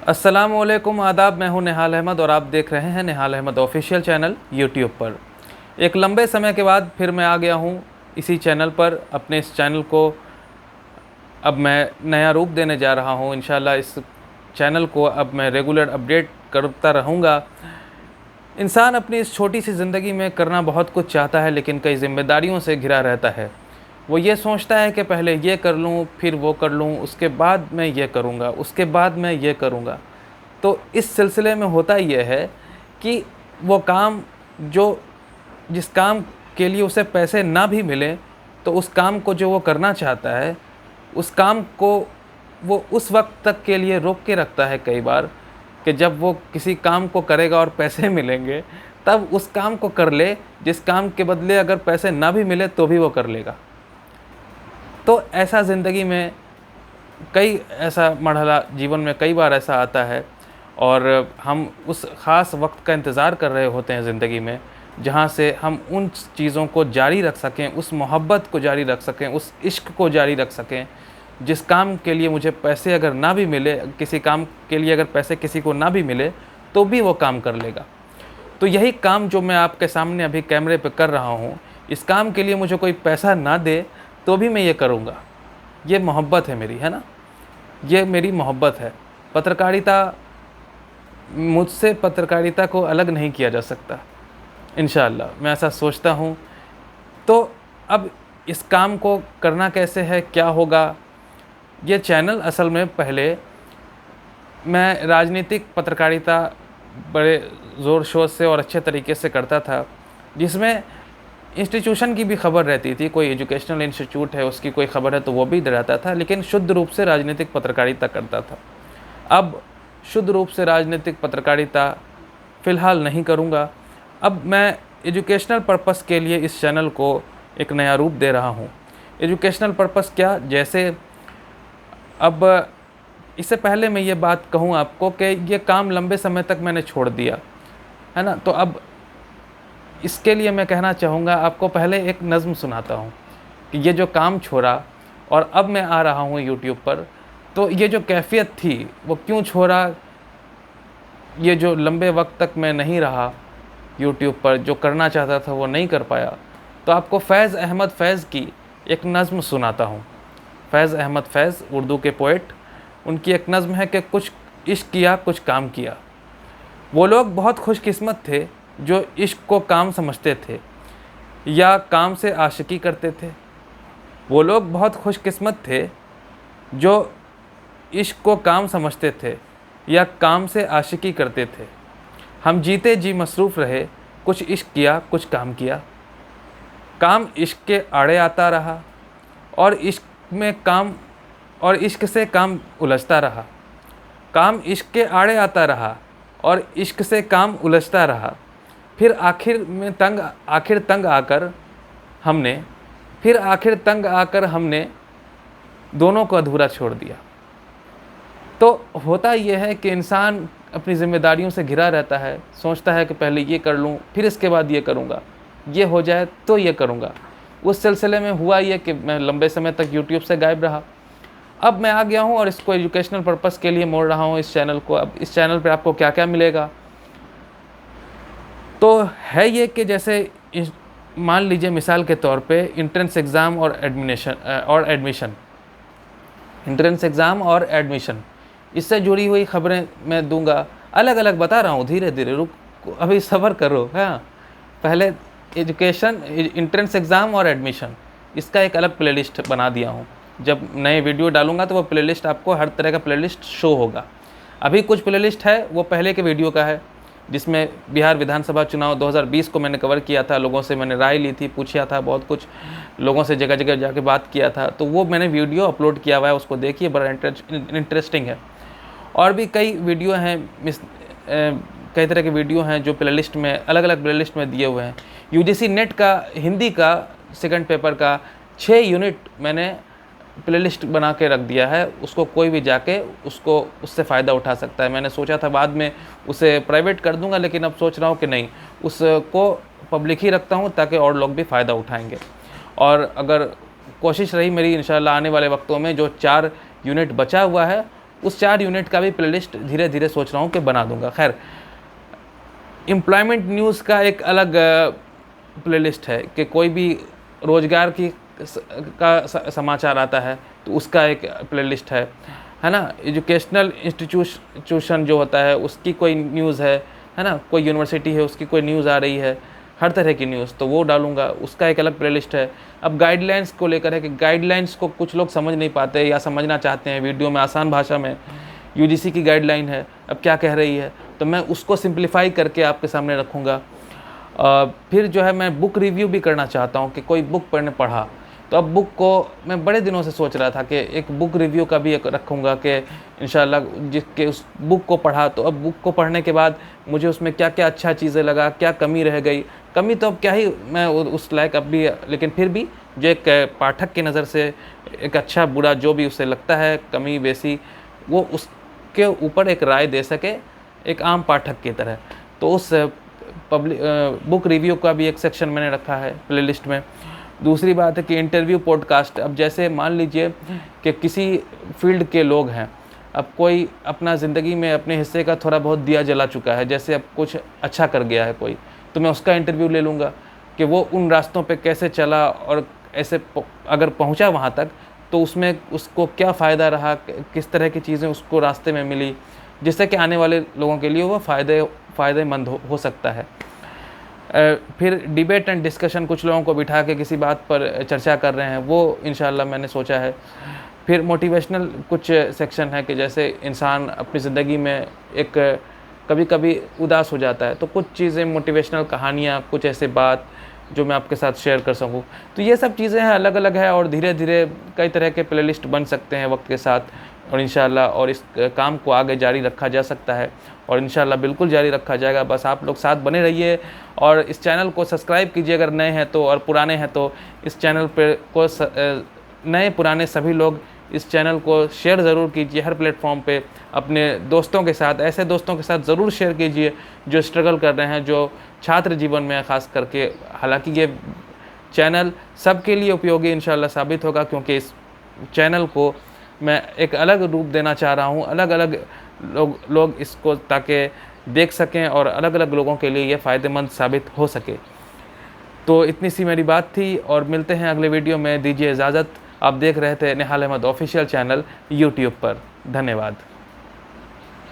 अस्सलामुअलैकुम आदाब। मैं हूं निहाल अहमद और आप देख रहे हैं निहाल अहमद ऑफिशियल चैनल यूट्यूब पर। एक लंबे समय के बाद फिर मैं आ गया हूं इसी चैनल पर। अपने इस चैनल को अब मैं नया रूप देने जा रहा हूं। इंशाल्लाह इस चैनल को अब मैं रेगुलर अपडेट करता रहूँगा। इंसान अपनी इस छोटी सी ज़िंदगी में करना बहुत कुछ चाहता है, लेकिन कई ज़िम्मेदारियों से घिरा रहता है। वो ये सोचता है कि पहले ये कर लूँ, फिर वो कर लूँ, उसके बाद मैं ये करूँगा, उसके बाद मैं ये करूँगा। तो इस सिलसिले में होता ये है कि वो काम जिस काम के लिए उसे पैसे ना भी मिले, तो उस काम को जो वो करना चाहता है, उस काम को वो उस वक्त तक के लिए रोक के रखता है कई बार, कि जब वो किसी काम को करेगा और पैसे मिलेंगे तब उस काम को कर ले, जिस काम के बदले अगर पैसे ना भी मिले तो भी वो कर लेगा। तो ऐसा ज़िंदगी में ऐसा मरहला जीवन में कई बार ऐसा आता है और हम उस ख़ास वक्त का इंतज़ार कर रहे होते हैं ज़िंदगी में, जहाँ से हम उन चीज़ों को जारी रख सकें, उस मोहब्बत को जारी रख सकें, उस इश्क को जारी रख सकें। जिस काम के लिए मुझे पैसे अगर ना भी मिले, किसी काम के लिए अगर पैसे किसी को ना भी मिले तो भी वो काम कर लेगा। तो यही काम जो मैं आपके सामने अभी कैमरे पे कर रहा हूँ, इस काम के लिए मुझे कोई पैसा ना दे तो भी मैं ये करूँगा। ये मोहब्बत है मेरी, है ना? ये मेरी मोहब्बत है। मुझसे पत्रकारिता को अलग नहीं किया जा सकता। इंशाअल्लाह मैं ऐसा सोचता हूँ। तो अब इस काम को करना कैसे है, क्या होगा? ये चैनल असल में पहले मैं राजनीतिक पत्रकारिता बड़े ज़ोर शोर से और अच्छे तरीके से करता था, जिसमें इंस्टीट्यूशन की भी खबर रहती थी। कोई एजुकेशनल इंस्टीट्यूट है, उसकी कोई खबर है तो वो भी रहता था, लेकिन शुद्ध रूप से राजनीतिक पत्रकारिता करता था। अब शुद्ध रूप से राजनीतिक पत्रकारिता फ़िलहाल नहीं करूँगा। अब मैं एजुकेशनल पर्पस के लिए इस चैनल को एक नया रूप दे रहा हूँ। एजुकेशनल पर्पस क्या? जैसे अब इससे पहले मैं ये बात कहूँ आपको कि ये काम लंबे समय तक मैंने छोड़ दिया, है ना? तो अब इसके लिए मैं कहना चाहूँगा, आपको पहले एक नज़्म सुनाता हूँ कि ये जो काम छोड़ा और अब मैं आ रहा हूँ यूट्यूब पर, तो ये जो कैफ़ियत थी वो क्यों छोड़ा, ये जो लंबे वक्त तक मैं नहीं रहा यूट्यूब पर, जो करना चाहता था वो नहीं कर पाया। तो आपको फैज़ अहमद फैज़ की एक नज़्म सुनाता हूँ। फैज़ अहमद फैज़ उर्दू के पोइट, उनकी एक नज़्म है कि कुछ इश्क किया कुछ काम किया। वो लोग बहुत खुशकिस्मत थे जो इश्क को काम समझते थे या काम से आशिकी करते थे। वो लोग बहुत खुशकिस्मत थे जो इश्क को काम समझते थे या काम से आशिकी करते थे। हम जीते जी मसरूफ़ रहे, कुछ इश्क किया कुछ काम किया। काम इश्क के आड़े आता रहा और इश्क से काम उलझता रहा। काम इश्क के आड़े आता रहा और इश्क से काम उलझता रहा। फिर आखिर तंग आकर हमने दोनों को अधूरा छोड़ दिया। तो होता यह है कि इंसान अपनी ज़िम्मेदारियों से घिरा रहता है, सोचता है कि पहले ये कर लूँ, फिर इसके बाद ये करूँगा, ये हो जाए तो ये करूँगा। उस सिलसिले में हुआ ये कि मैं लंबे समय तक यूट्यूब से गायब रहा। अब मैं आ गया हूँ और इसको एजुकेशनल पर्पस के लिए मोड़ रहा हूँ इस चैनल को। अब इस चैनल पे आपको क्या क्या मिलेगा, तो है ये कि जैसे मान लीजिए मिसाल के तौर पे एंट्रेंस एग्ज़ाम और एडमिशन, इससे जुड़ी हुई खबरें मैं दूंगा। अलग अलग बता रहा हूँ, धीरे धीरे, रुक अभी सब्र करो। हाँ, पहले एंट्रेंस एग्ज़ाम और एडमिशन, इसका एक अलग प्लेलिस्ट बना दिया हूँ। जब नए वीडियो डालूंगा तो वो प्लेलिस्ट आपको हर तरह का प्लेलिस्ट शो होगा। अभी कुछ प्लेलिस्ट है वो पहले के वीडियो का है, जिसमें बिहार विधानसभा चुनाव 2020 को मैंने कवर किया था। लोगों से मैंने राय ली थी, पूछा था, बहुत कुछ लोगों से जगह जगह जाके बात किया था। तो वो मैंने वीडियो अपलोड किया हुआ है, उसको देखिए, बड़ा इंटरेस्टिंग है। और भी कई वीडियो हैं, कई तरह के वीडियो हैं जो प्लेलिस्ट में, अलग अलग प्लेलिस्ट में दिए हुए हैं। यूजीसी नेट का हिंदी का सेकंड पेपर का 6 यूनिट मैंने प्लेलिस्ट बना के रख दिया है। उसको कोई भी जाके उससे फ़ायदा उठा सकता है। मैंने सोचा था बाद में उसे प्राइवेट कर दूंगा, लेकिन अब सोच रहा हूँ कि नहीं, उसको पब्लिक ही रखता हूँ ताकि और लोग भी फ़ायदा उठाएंगे। और अगर कोशिश रही मेरी, इंशाल्लाह आने वाले वक्तों में जो 4 यूनिट बचा हुआ है उस 4 यूनिट का भी प्लेलिस्ट धीरे धीरे सोच रहा हूँ कि बना दूंगा। खैर, एम्प्लॉयमेंट न्यूज़ का एक अलग प्लेलिस्ट है कि कोई भी रोज़गार की समाचार आता है तो उसका एक प्लेलिस्ट है ना। एजुकेशनल इंस्टीट्यूशन जो होता है उसकी कोई न्यूज़ है ना, कोई यूनिवर्सिटी है उसकी कोई न्यूज़ आ रही है, हर तरह की न्यूज़, तो वो डालूंगा, उसका एक अलग प्लेलिस्ट है। अब गाइडलाइंस को लेकर है कि गाइडलाइंस को कुछ लोग समझ नहीं पाते या समझना चाहते हैं वीडियो में आसान भाषा में। यूजीसी की गाइडलाइन है, अब क्या कह रही है, तो मैं उसको सिंप्लीफाई करके आपके सामने रखूँगा। फिर जो है मैं बुक रिव्यू भी करना चाहता हूँ कि कोई बुक पढ़ा, तो अब बुक को मैं बड़े दिनों से सोच रहा था कि एक बुक रिव्यू का भी एक रखूँगा कि इंशाल्लाह जिसके उस बुक को पढ़ा, तो अब बुक को पढ़ने के बाद मुझे उसमें क्या क्या अच्छा चीज़ें लगा, क्या कमी रह गई, कमी तो अब क्या ही मैं उस लायक अब भी, लेकिन फिर भी जो एक पाठक की नज़र से एक अच्छा बुरा जो भी उसे लगता है कमी बेसी, वो उसके ऊपर एक राय दे सके एक आम पाठक की तरह। तो उस बुक रिव्यू का भी एक सेक्शन मैंने रखा है प्लेलिस्ट में। दूसरी बात है कि इंटरव्यू पॉडकास्ट, अब जैसे मान लीजिए कि किसी फील्ड के लोग हैं, अब कोई अपना ज़िंदगी में अपने हिस्से का थोड़ा बहुत दिया जला चुका है, जैसे अब कुछ अच्छा कर गया है कोई, तो मैं उसका इंटरव्यू ले लूँगा कि वो उन रास्तों पे कैसे चला और ऐसे अगर पहुँचा वहाँ तक तो उसमें उसको क्या फ़ायदा रहा, किस तरह की चीज़ें उसको रास्ते में मिली, जिससे कि आने वाले लोगों के लिए वो फ़ायदेमंद हो सकता है। फिर डिबेट एंड डिस्कशन, कुछ लोगों को बिठा के किसी बात पर चर्चा कर रहे हैं, वो इंशाल्लाह मैंने सोचा है। फिर मोटिवेशनल कुछ सेक्शन है कि जैसे इंसान अपनी ज़िंदगी में एक कभी कभी उदास हो जाता है, तो कुछ चीज़ें मोटिवेशनल कहानियाँ, कुछ ऐसे बात जो मैं आपके साथ शेयर कर सकूँ। तो ये सब चीज़ें हैं, अलग अलग है और धीरे धीरे कई तरह के प्लेलिस्ट बन सकते हैं वक्त के साथ, और इंशाल्लाह और इस काम को आगे जारी रखा जा सकता है और इंशाल्लाह बिल्कुल जारी रखा जाएगा। बस आप लोग साथ बने रहिए और इस चैनल को सब्सक्राइब कीजिए अगर नए हैं तो, और पुराने हैं तो इस चैनल पे को नए पुराने सभी लोग इस चैनल को शेयर ज़रूर कीजिए हर प्लेटफॉर्म पे अपने दोस्तों के साथ, ऐसे दोस्तों के साथ ज़रूर शेयर कीजिए जो स्ट्रगल कर रहे हैं, जो छात्र जीवन में ख़ास करके। हालांकि ये चैनल सबके लिए उपयोगी इंशाल्लाह साबित होगा, क्योंकि इस चैनल को मैं एक अलग रूप देना चाह रहा हूँ, अलग अलग लोग इसको ताकि देख सकें और अलग अलग लोगों के लिए ये फ़ायदेमंद साबित हो सके। तो इतनी सी मेरी बात थी और मिलते हैं अगले वीडियो में, दीजिए इजाज़त। आप देख रहे थे निहाल अहमद ऑफिशियल चैनल यूट्यूब पर। धन्यवाद।